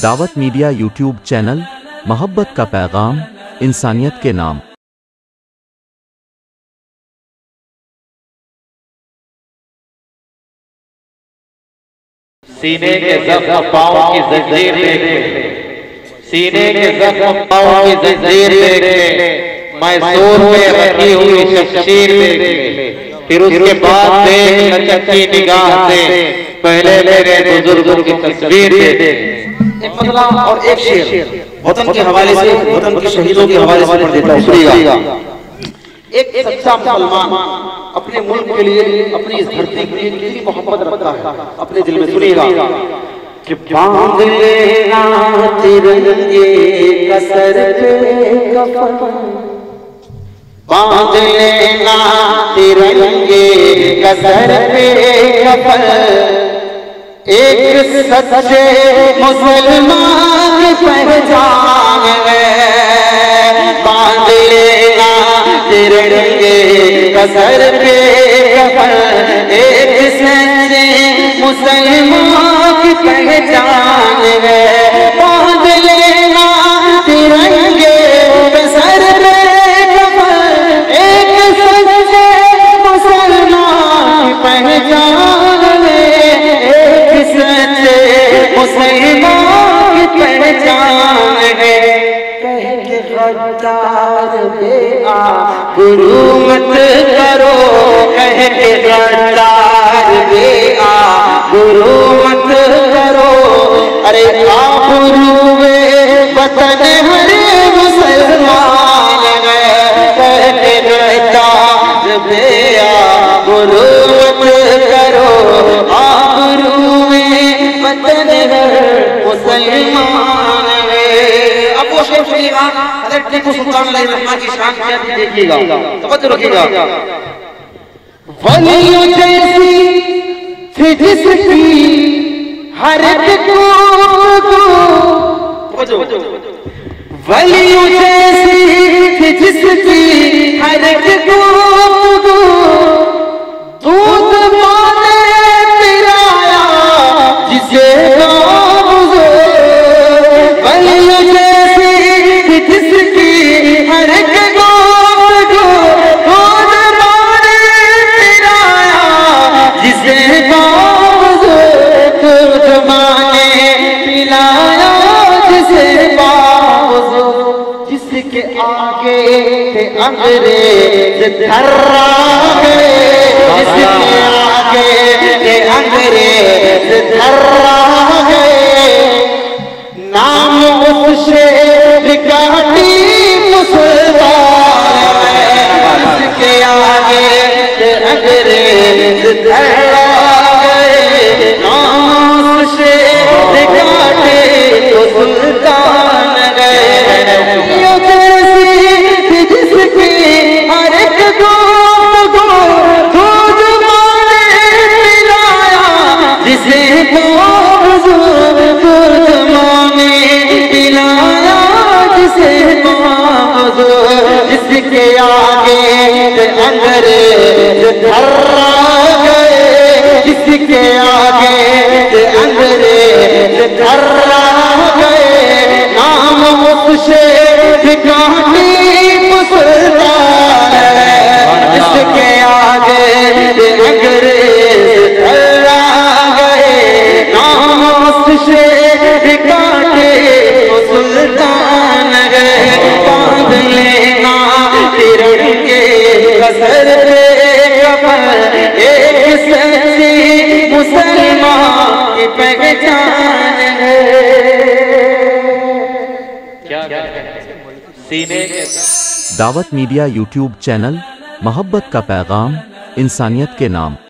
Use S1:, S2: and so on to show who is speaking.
S1: दावत media YouTube channel, मोहब्बत का पैगाम, इंसानियत के नाम।
S2: सीने के जख्म पाँव की जंजीर देख, सीने के जख्म पाँव की जंजीर देख, मैसूर में रखी हुई शमशीर देख, फिर उसके बाद देख लचकती निगाह से पहले मेरे बुजुर्गों की तस्वीर देख।
S3: एक मसला और एक शेर वतन के हवाले से, वतन के शहीदों के हवाले से पढ़ देता हूं, सुनिएगा। एक सच्चा मुसलमान अपने मुल्क के लिए, अपनी इस धरती के लिए कितनी मोहब्बत रखता है अपने दिल में। सुनिएगा कि बांध लेना तिरंगे का सर पे कफन, बांध लेना तिरंगे का सर पे कफन, एक सच्चे मुसलमान की पहचान है। बांध लेना तिरंगे का सर पे कफन, एक सच्चे मुसलमान की पहचान है। बांध लेना तिरंगे का सर पे कफन, एक सच्चे मुसलमान की पहचान है। एक सच्चे मुसलमान की पहचान है। कह के गद्दार बेआ गुरु मत करो, कह के गद्दार बेआ गुरु मत करो। अरे आबरूए वतन हर मुसलमान है, कह के गद्दार बेआ गुरु मत करो। आबरूए वतन हर मुसलमान है। अब वो शेर सुनिएगा, हज़रत टीपू सुल्तान अलैहिर्रहमान की शान क्या थी देखिएगा, तवज्जो रखिएगा। वलियों जैसी थी जिसकी हर एक गुफ्तगू, वलियों जैसी थी जिसकी हर एक गुफ्तगू, दूध पाने पिलाया जिसे वलियों जैसी थी जिसकी हर एक गुफ्तगू, दूध पाने पिलाया जिसे दूध माने पिलाया जिसे बावज़ू, जिसके आगे थे अंग्रेज थर्रा गए, जिसके आगे थे अंग्रेज थर्रा गए। नाम उस शेर का टीपू सुल्तान है, जिसके आगे थे अंग्रेज थर्रा गए। नाम उस शेर का टीपू सुल्तान गए। जिसकी हर एक गुफ्तगू दूध माने पिलाया जिसे बावज़ू, दूध माने पिलाया जिसे बावज़ू, जिसके आगे अंग्रेज थर्रा गए, जिसके आगे अंग्रेज थर्रा गए। नाम उस शेर का टीपू सुल्तान है, जिसके आगे अंग्रेज थर्रा गए। नाम उस शेर का टीपू सुल्तान है। बांध लेना तिरंगे का सर पे कफन, एक सच्ची मुसलमान की पहचान है।
S2: सीने के
S1: दावत मीडिया यूट्यूब चैनल, मोहब्बत का पैगाम, इंसानियत के नाम।